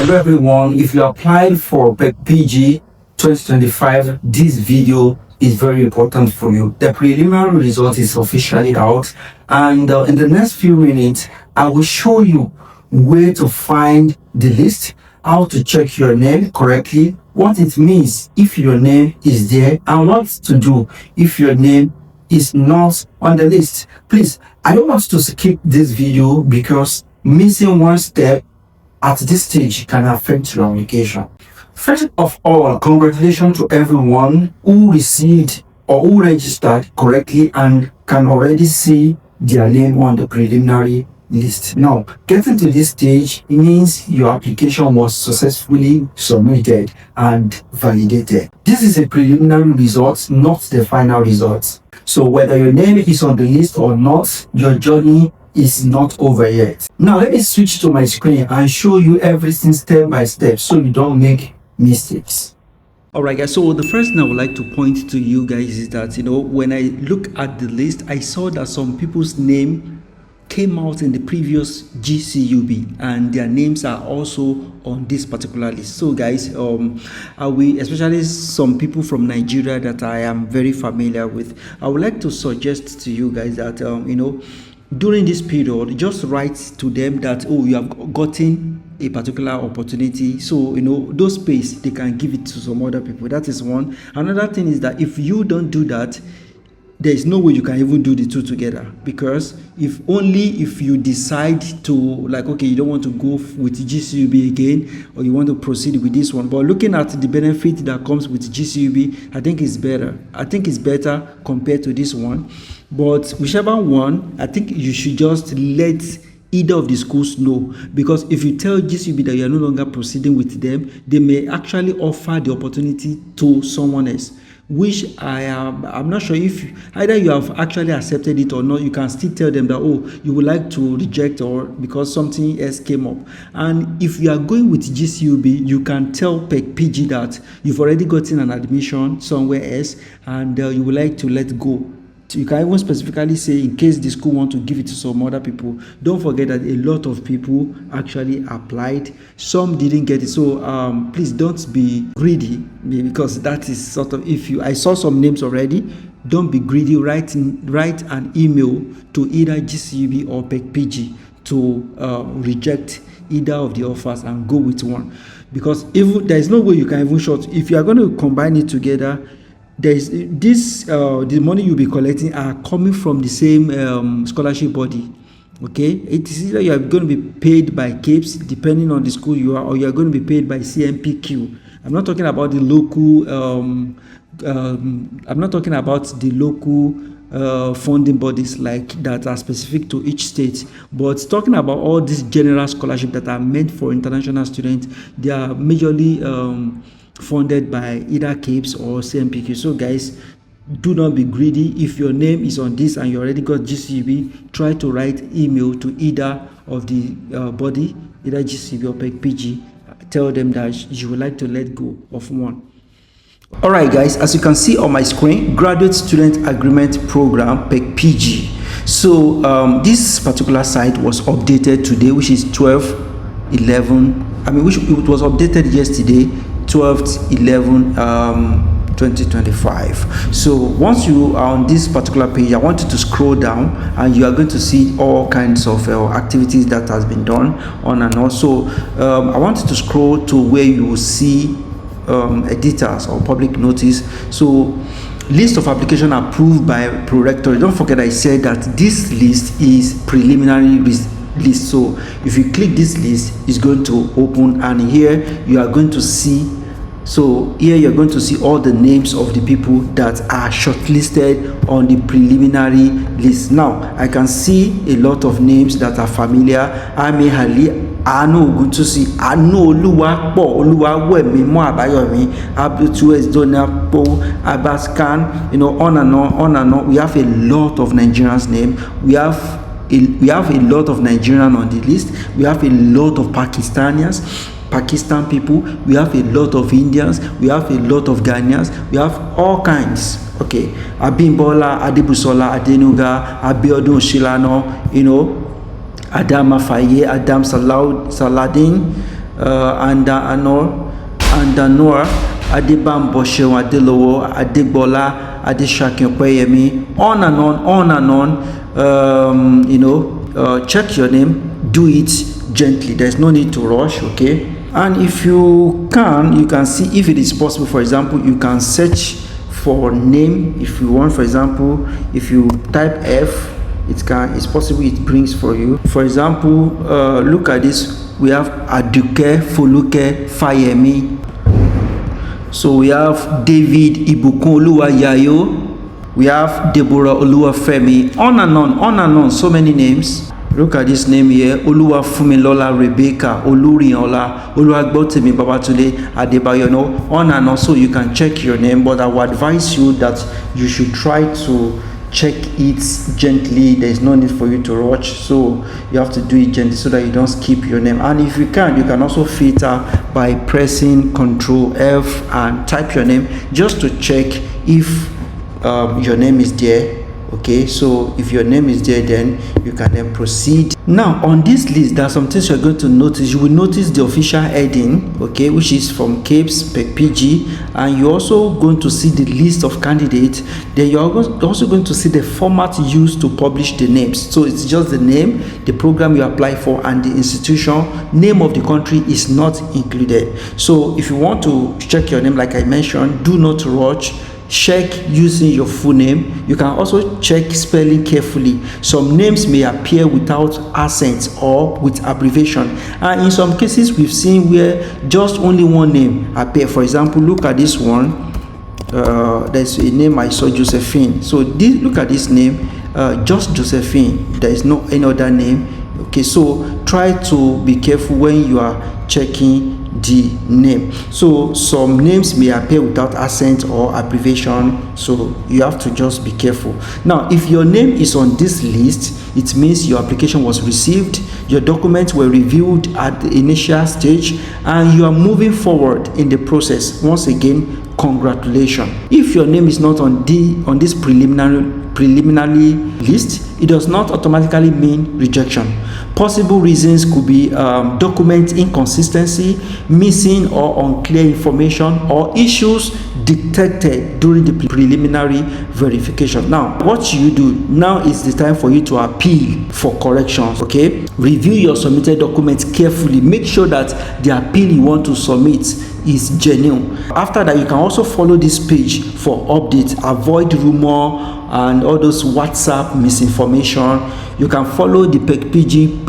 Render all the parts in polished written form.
Hello everyone, if you applied for PEC-G 2025, this video is very important for you. The preliminary result is officially out, and in the next few minutes, I will show you where to find the list, how to check your name correctly, what it means if your name is there, and what to do if your name is not on the list. Please, I don't want to skip this video because missing one step at this stage can affect your application. First of all, congratulations to everyone who received or who registered correctly and can already see their name on the preliminary list. Now, getting to this stage means your application was successfully submitted and validated. This is a preliminary result, not the final result. So whether your name is on the list or not, your journey is not over yet. Now let me switch to my screen and show you everything step by step so you don't make mistakes. Alright guys, so the first thing I would like to point to you guys is that, when I look at the list, I saw that some people's name came out in the previous GCUB and their names are also on this particular list. So guys, especially some people from Nigeria that I am very familiar with, I would like to suggest to you guys that during this period, just write to them that, you have gotten a particular opportunity, so those space they can give it to some other people. That is one. Another thing is that if you don't do that, there is no way you can even do the two together, because if you decide to, like, okay, you don't want to go with GCUB again, or you want to proceed with this one, but looking at the benefit that comes with GCUB, I think it's better compared to this one. But whichever one, I think you should just let either of the schools know, because if you tell GCUB that you are no longer proceeding with them, they may actually offer the opportunity to someone else, which I'm not sure if either you have actually accepted it or not. You can still tell them that, you would like to reject, or because something else came up. And if you are going with GCUB, you can tell PEC-PG that you've already gotten an admission somewhere else and you would like to let go. You can even specifically say, in case the school want to give it to some other people. Don't forget that a lot of people actually applied, some didn't get it. So please don't be greedy, because that is sort of, I saw some names already. Don't be greedy. Write an email to either GCUB or PEC-PG to reject either of the offers and go with one, because if there is no way you can even short. If you are going to combine it together, there's this the money you'll be collecting are coming from the same scholarship body. Okay, it is either you are going to be paid by CAPES depending on the school you are, or you are going to be paid by CMPQ. I'm not talking about the local funding bodies like that are specific to each state, but talking about all these general scholarships that are meant for international students. They are majorly funded by either CAPES or CMPQ. So guys, do not be greedy. If your name is on this and you already got GCUB, try to write email to either of the body, either GCUB or PEC-PG. Tell them that you would like to let go of one. Alright guys, as you can see on my screen, Graduate Student Agreement Program, PEC-PG. So this particular site was updated today, which is 12/11. Which it was updated yesterday, 12/11/2025. So once you are on this particular page, I want you to scroll down and you are going to see all kinds of activities that has been done on and on. So I want you to scroll to where you will see editors or public notice. So list of application approved by pro-rector. Don't forget I said that this list is preliminary list. So if you click this list, it's going to open, and here you are going to see, so here you're going to see all the names of the people that are shortlisted on the preliminary list. Now I can see a lot of names that are familiar. Ami Hali, Anu Oguntosi, Anu Oluwapo, Oluwawemi, Mo Abayomi, Abdul Donapo, Abbaskan, on and on. We have a lot of Nigerians name. We have a lot of Nigerians on the list. We have a lot of Pakistan people. We have a lot of Indians. We have a lot of Ghanaians. We have all kinds. Okay, Abimbola, Adebusola, Adenuga, Abiodun Shilano, Adam Afaye, Adam Saladin, Andanor, Adebambo Shewa Adelowo, Adegbola, Adeshakin Opeyemi, on and on. Check your name, do it gently. There's no need to rush, okay? And if you can see if it is possible. For example, you can search for name if you want. For example, if you type F, it's possible it brings for you. For example, look at this. We have Aduke Foluke Fayemi. So we have David Ibukun Oluwayayo. We have Deborah Oluwafemi. On and on. So many names. Look at this name here. Oluwafumilola Rebecca, Oluriola, Oluwagbotemi Babatunde Adebayo. On and on. So you can check your name, but I would advise you that you should try to check it gently. There is no need for you to rush, so you have to do it gently so that you don't skip your name. And if you can also filter by pressing Ctrl F and type your name just to check if your name is there. Okay, so if your name is there, then you can then proceed. Now on this list, there are some things you're going to notice. You will notice the official heading, okay, which is from CAPES, PEC-G, and you're also going to see the list of candidates. Then you're also going to see the format used to publish the names. So it's just the name, the program you apply for, and the institution. Name of the country is not included. So if you want to check your name, like I mentioned, do not rush. Check using your full name. You can also check spelling carefully. Some names may appear without accents or with abbreviation, and in some cases we've seen where just only one name appear. For example, look at this one. There's a name I saw, Josephine. So look at this name, just Josephine. There is no any other name. Okay, so try to be careful when you are checking the name. So some names may appear without accent or abbreviation, so you have to just be careful. Now if your name is on this list, it means your application was received, your documents were reviewed at the initial stage, and you are moving forward in the process. Once again, congratulations. If your name is not on this preliminary list, it does not automatically mean rejection. Possible reasons could be document inconsistency, missing or unclear information, or issues detected during the preliminary verification. Now what you do now is the time for you to appeal for corrections. Okay, review your submitted documents carefully. Make sure that the appeal you want to submit is genuine. After that, you can also follow this page for updates. Avoid rumor and all those WhatsApp misinformation. You can follow the PEC-G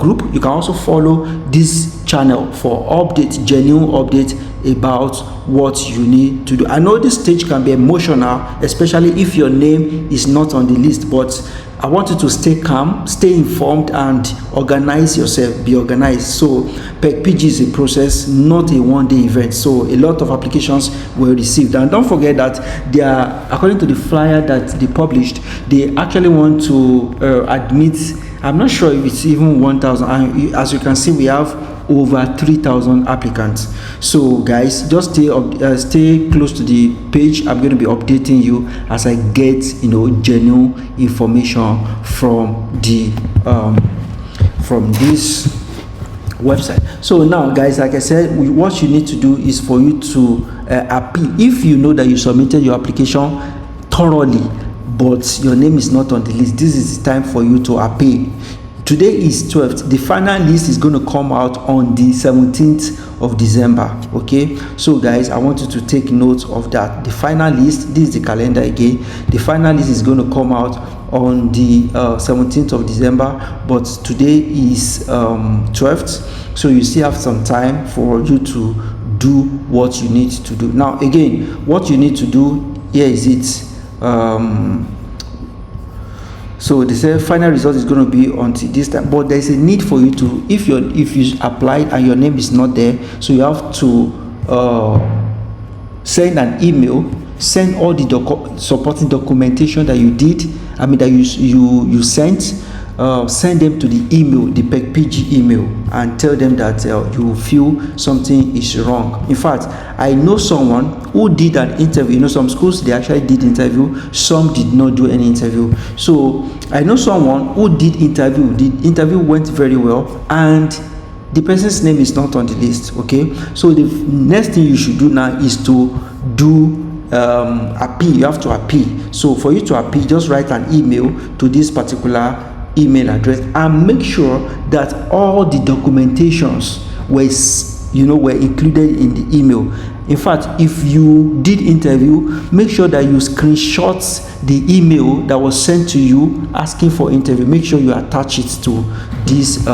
group. You can also follow this channel for updates, genuine updates about what you need to do. I know this stage can be emotional, especially if your name is not on the list, but I want you to stay calm, stay informed, and organize yourself. Be organized. So PEC-G is a process, not a one-day event. So a lot of applications were received, and don't forget that they are, according to the flyer that they published, they actually want to admit, I'm not sure if it's even 1,000, and as you can see, we have over 3,000 applicants. So guys, just stay close to the page. I'm going to be updating you as I get genuine information from the from this website. So now guys, like I said, what you need to do is for you to appeal. If you know that you submitted your application thoroughly but your name is not on the list, this is the time for you to appeal. Today is 12th. The final list is going to come out on the 17th of December. Okay, so guys, I want you to take note of that. The final list, this is the calendar again, the final list is going to come out on the 17th of December, but today is 12th, so you still have some time for you to do what you need to do. Now again, what you need to do here is it so they say final result is going to be until this time, but there's a need for you to, if you applied and your name is not there, so you have to send an email, send all the supporting documentation that you did, that you sent, send them to the email, the PEC-G email, and tell them that you feel something is wrong. In fact, I know someone who did an interview. Some schools, they actually did interview, some did not do any interview. So I know someone who did interview. The interview went very well, and the person's name is not on the list. Okay, so the next thing you should do now is to do appeal. You have to appeal. So for you to appeal, just write an email to this particular email address and make sure that all the documentations were included in the email. In fact, if you did interview, make sure that you screenshot the email that was sent to you asking for interview. Make sure you attach it to this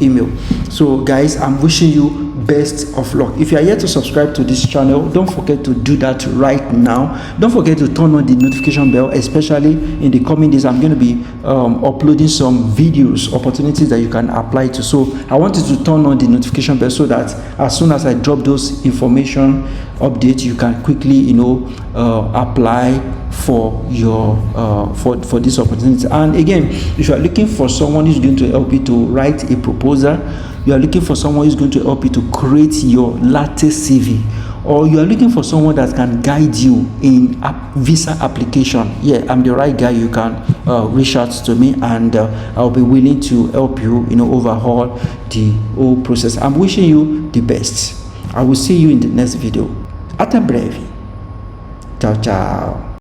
email. So guys, I'm wishing you best of luck. If you are yet to subscribe to this channel, don't forget to do that right now. Don't forget to turn on the notification bell, especially in the coming days. I'm going to be uploading some videos, opportunities that you can apply to. So I want you to turn on the notification bell so that as soon as I drop those information updates, you can quickly apply for your for this opportunity. And again, if you are looking for someone who's going to help you to write a proposal, you are looking for someone who's going to help you to create your latest CV, or you are looking for someone that can guide you in visa application, yeah, I'm the right guy. You can reach out to me, and I'll be willing to help you overhaul the whole process. I'm wishing you the best. I will see you in the next video. Hasta breve. Ciao, ciao.